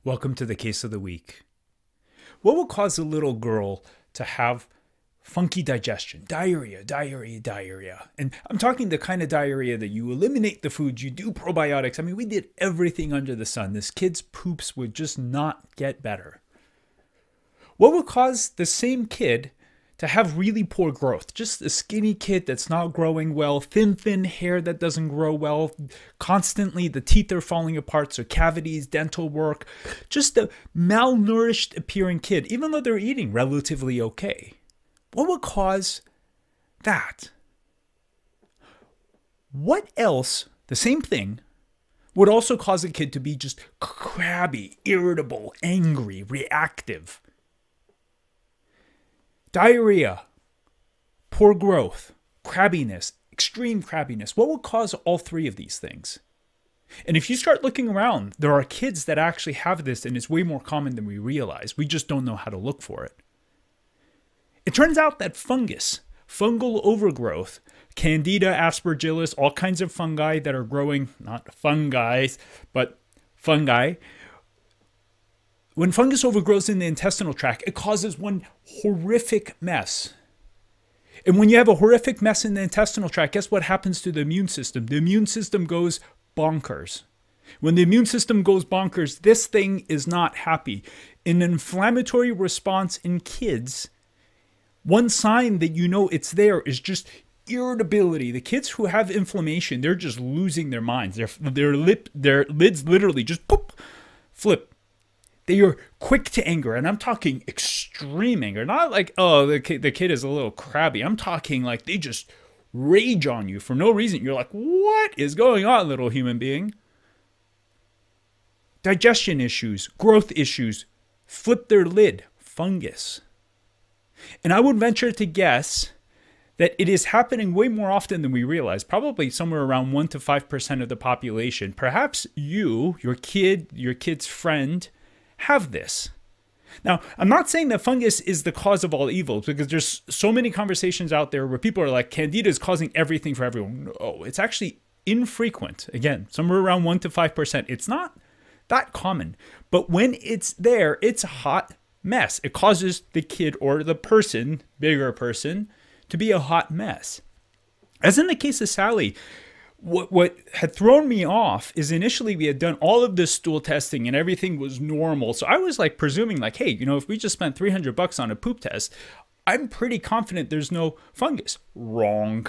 Welcome to the case of the week. What will cause a little girl to have funky digestion? Diarrhea, diarrhea, diarrhea. And I'm talking the kind of diarrhea that you eliminate the foods, you do probiotics. I mean, we did everything under the sun. This kid's poops would just not get better. What will cause the same kid to have really poor growth? Just a skinny kid that's not growing well, thin hair that doesn't grow well, constantly the teeth are falling apart, so cavities, dental work, just a malnourished appearing kid, even though they're eating relatively okay. What would cause that? What else, the same thing, would also cause a kid to be just crabby, irritable, angry, reactive? Diarrhea, poor growth, crabbiness, extreme crabbiness. What will cause all three of these things? And if you start looking around, there are kids that actually have this, and it's way more common than we realize. We just don't know how to look for it. It turns out that fungus, fungal overgrowth, Candida, aspergillus, all kinds of fungi that are growing, not fungi, but fungi. When fungus overgrows in the intestinal tract, it causes one horrific mess. And when you have a horrific mess in the intestinal tract, guess what happens to the immune system? The immune system goes bonkers. When the immune system goes bonkers, this thing is not happy. An inflammatory response in kids, one sign that you know it's there is just irritability. The kids who have inflammation, they're just losing their minds. Their lids literally just poof, flip. They are quick to anger, and I'm talking extreme anger. Not like, oh, the kid is a little crabby. I'm talking like they just rage on you for no reason. You're like, what is going on, little human being? Digestion issues, growth issues, flip their lid, fungus. And I would venture to guess that it is happening way more often than we realize, probably somewhere around 1 to 5% of the population. Perhaps you, your kid, your kid's friend, have this. Now, I'm not saying that fungus is the cause of all evils, because there's so many conversations out there where people are like, Candida is causing everything for everyone. No, it's actually infrequent. Again, somewhere around 1 to 5%. It's not that common. But when it's there, it's a hot mess. It causes the kid or the person, bigger person, to be a hot mess. As in the case of Sally, what had thrown me off is initially we had done all of this stool testing and everything was normal. So I was like presuming like, hey, you know, if we just spent $300 on a poop test, I'm pretty confident there's no fungus. Wrong.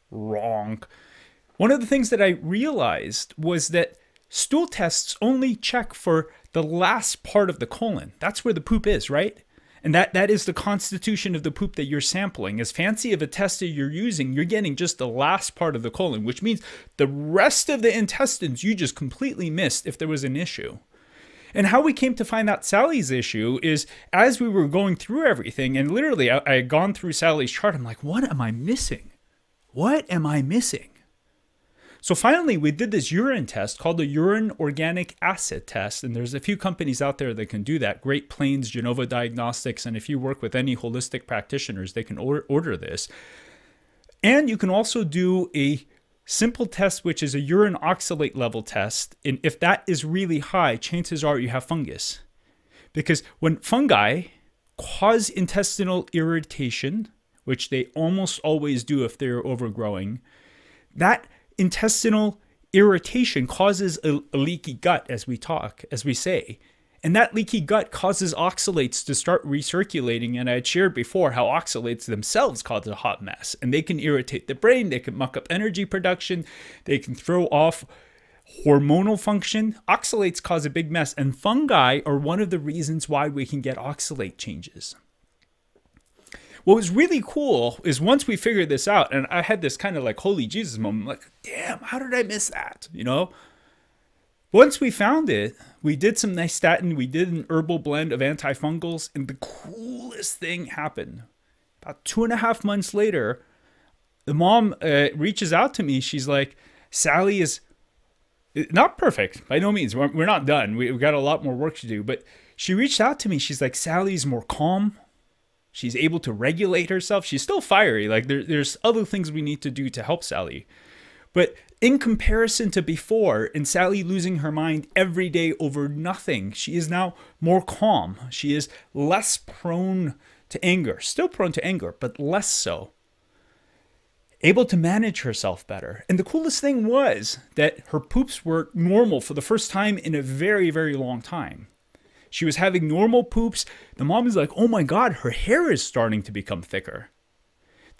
One of the things that I realized was that stool tests only check for the last part of the colon. That's where the poop is, right? And that is the constitution of the poop that you're sampling. As fancy of a tester you're using, you're getting just the last part of the colon, which means the rest of the intestines you just completely missed if there was an issue. And how we came to find out Sally's issue is as we were going through everything, and literally I had gone through Sally's chart, I'm like, what am I missing? What am I missing? So finally, we did this urine test called the urine organic acid test. And there's a few companies out there that can do that. Great Plains, Genova Diagnostics. And if you work with any holistic practitioners, they can order this. And you can also do a simple test, which is a urine oxalate level test. And if that is really high, chances are you have fungus. Because when fungi cause intestinal irritation, which they almost always do if they're overgrowing, that intestinal irritation causes a leaky gut, as we say. And that leaky gut causes oxalates to start recirculating. And I had shared before how oxalates themselves cause a hot mess. And they can irritate the brain. They can muck up energy production. They can throw off hormonal function. Oxalates cause a big mess. And fungi are one of the reasons why we can get oxalate changes. What was really cool is once we figured this out, and I had this kind of like holy Jesus moment, like, damn, how did I miss that? You know? Once we found it, we did some nystatin, we did an herbal blend of antifungals, and the coolest thing happened. About 2.5 months later, the mom reaches out to me. She's like, Sally is not perfect, by no means. We're not done. We've got a lot more work to do. But she reached out to me. She's like, Sally's more calm. She's able to regulate herself. She's still fiery. Like there's other things we need to do to help Sally. But in comparison to before, and Sally losing her mind every day over nothing, she is now more calm. She is less prone to anger, still prone to anger, but less so. Able to manage herself better. And the coolest thing was that her poops were normal for the first time in a very, very long time. She was having normal poops. The mom is like, oh my God, her hair is starting to become thicker.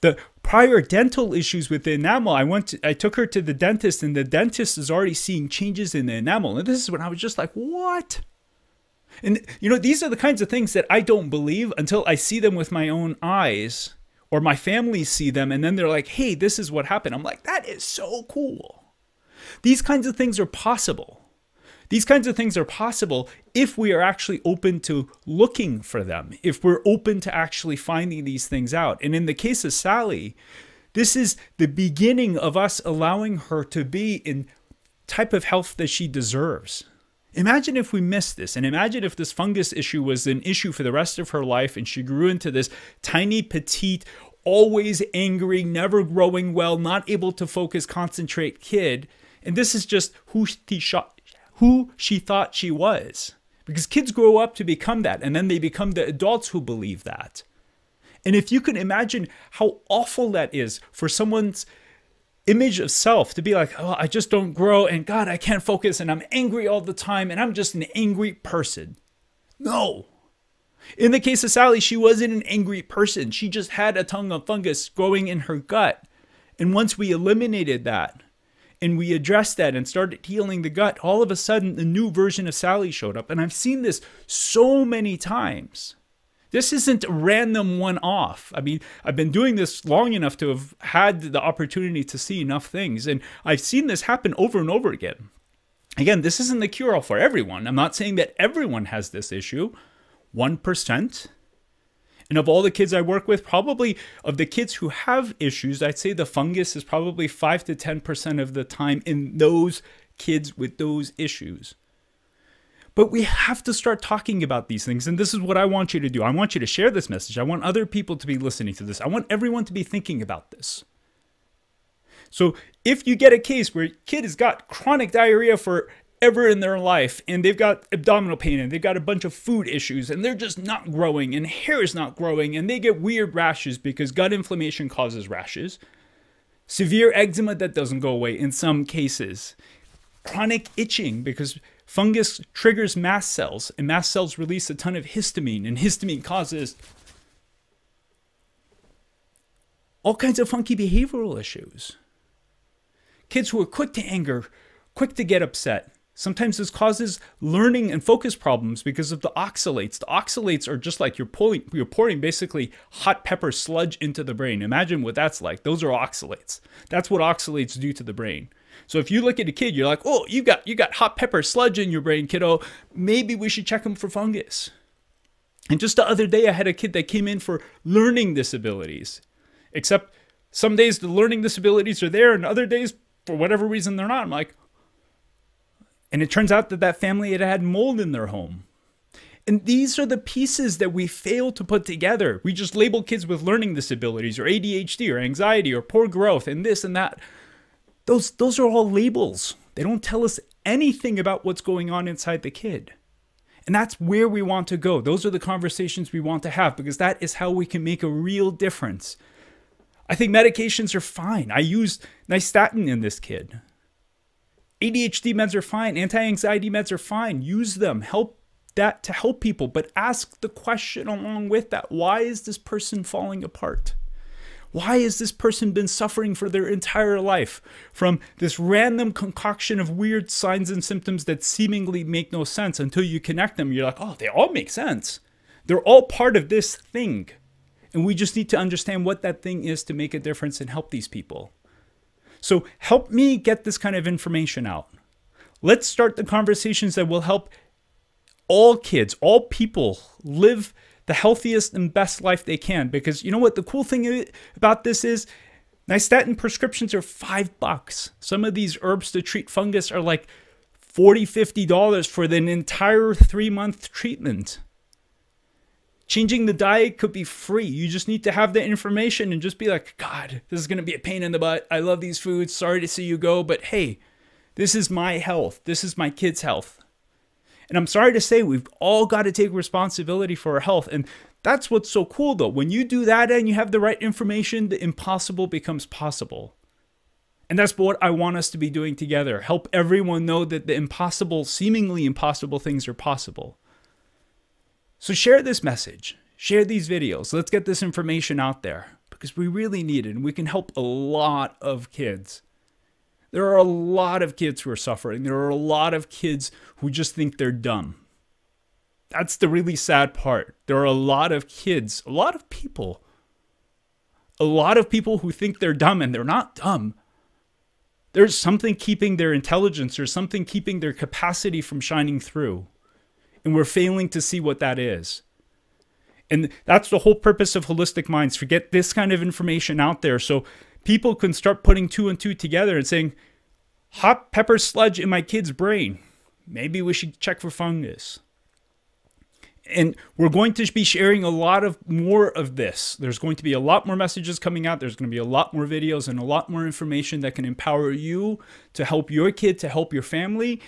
The prior dental issues with the enamel, I took her to the dentist, and the dentist is already seeing changes in the enamel. And this is when I was just like, what? And you know, these are the kinds of things that I don't believe until I see them with my own eyes, or my family see them, and then they're like, hey, this is what happened. I'm like, that is so cool. These kinds of things are possible. These kinds of things are possible if we are actually open to looking for them, if we're open to actually finding these things out. And in the case of Sally, this is the beginning of us allowing her to be in type of health that she deserves. Imagine if we missed this, and imagine if this fungus issue was an issue for the rest of her life, and she grew into this tiny, petite, always angry, never growing well, not able to focus, concentrate kid. And this is just who she thought she was. Because kids grow up to become that, and then they become the adults who believe that. And if you can imagine how awful that is for someone's image of self to be like, oh, I just don't grow, and God, I can't focus, and I'm angry all the time, and I'm just an angry person. No. In the case of Sally, she wasn't an angry person. She just had a tongue of fungus growing in her gut. And once we eliminated that, and we addressed that and started healing the gut, all of a sudden, the new version of Sally showed up. And I've seen this so many times. This isn't a random one-off. I mean, I've been doing this long enough to have had the opportunity to see enough things. And I've seen this happen over and over again. Again, this isn't the cure-all for everyone. I'm not saying that everyone has this issue. 1%. And of all the kids I work with, probably of the kids who have issues, I'd say the fungus is probably 5 to 10% of the time in those kids with those issues. But we have to start talking about these things. And this is what I want you to do. I want you to share this message. I want other people to be listening to this. I want everyone to be thinking about this. So if you get a case where a kid has got chronic diarrhea forever in their life, and they've got abdominal pain, and they've got a bunch of food issues, and they're just not growing, and hair is not growing, and they get weird rashes because gut inflammation causes rashes, severe eczema that doesn't go away in some cases, chronic itching because fungus triggers mast cells, and mast cells release a ton of histamine, and histamine causes all kinds of funky behavioral issues. Kids who are quick to anger, quick to get upset. Sometimes this causes learning and focus problems because of the oxalates. The oxalates are just like you're pouring basically hot pepper sludge into the brain. Imagine what that's like. Those are oxalates. That's what oxalates do to the brain. So if you look at a kid, you're like, oh, you got hot pepper sludge in your brain, kiddo. Maybe we should check him for fungus. And just the other day, I had a kid that came in for learning disabilities. Except some days the learning disabilities are there, and other days, for whatever reason, they're not. I'm like, and it turns out that that family had mold in their home. And these are the pieces that we fail to put together. We just label kids with learning disabilities or ADHD or anxiety or poor growth and this and that. Those are all labels. They don't tell us anything about what's going on inside the kid. And that's where we want to go. Those are the conversations we want to have, because that is how we can make a real difference. I think medications are fine. I used nystatin in this kid. ADHD meds are fine. Anti-anxiety meds are fine. Use them. Help that to help people. But ask the question along with that. Why is this person falling apart? Why has this person been suffering for their entire life from this random concoction of weird signs and symptoms that seemingly make no sense until you connect them? You're like, oh, they all make sense. They're all part of this thing. And we just need to understand what that thing is to make a difference and help these people. So help me get this kind of information out. Let's start the conversations that will help all kids, all people live the healthiest and best life they can. Because you know what the cool thing about this is? Nystatin prescriptions are $5. Some of these herbs to treat fungus are like $40, $50 for an entire 3-month treatment. Changing the diet could be free. You just need to have the information and just be like, God, this is going to be a pain in the butt. I love these foods. Sorry to see you go. But hey, this is my health. This is my kids' health. And I'm sorry to say, we've all got to take responsibility for our health. And that's what's so cool, though. When you do that and you have the right information, the impossible becomes possible. And that's what I want us to be doing together. Help everyone know that the impossible, seemingly impossible things are possible. So share this message. Share these videos. Let's get this information out there because we really need it. And we can help a lot of kids. There are a lot of kids who are suffering. There are a lot of kids who just think they're dumb. That's the really sad part. There are a lot of kids, a lot of people who think they're dumb and they're not dumb. There's something keeping their intelligence or something keeping their capacity from shining through. And we're failing to see what that is. And that's the whole purpose of Holistic Minds, to get this kind of information out there so people can start putting 2 and 2 together and saying, hot pepper sludge in my kid's brain. Maybe we should check for fungus. And we're going to be sharing a lot more of this. There's going to be a lot more messages coming out. There's going to be a lot more videos and a lot more information that can empower you to help your kid, to help your family,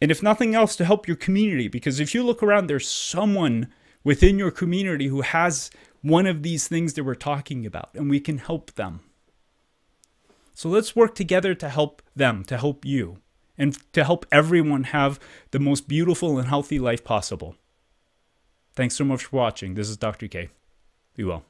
and if nothing else, to help your community. Because if you look around, there's someone within your community who has one of these things that we're talking about, and we can help them. So let's work together to help them, to help you, and to help everyone have the most beautiful and healthy life possible. Thanks so much for watching. This is Dr. K. Be well.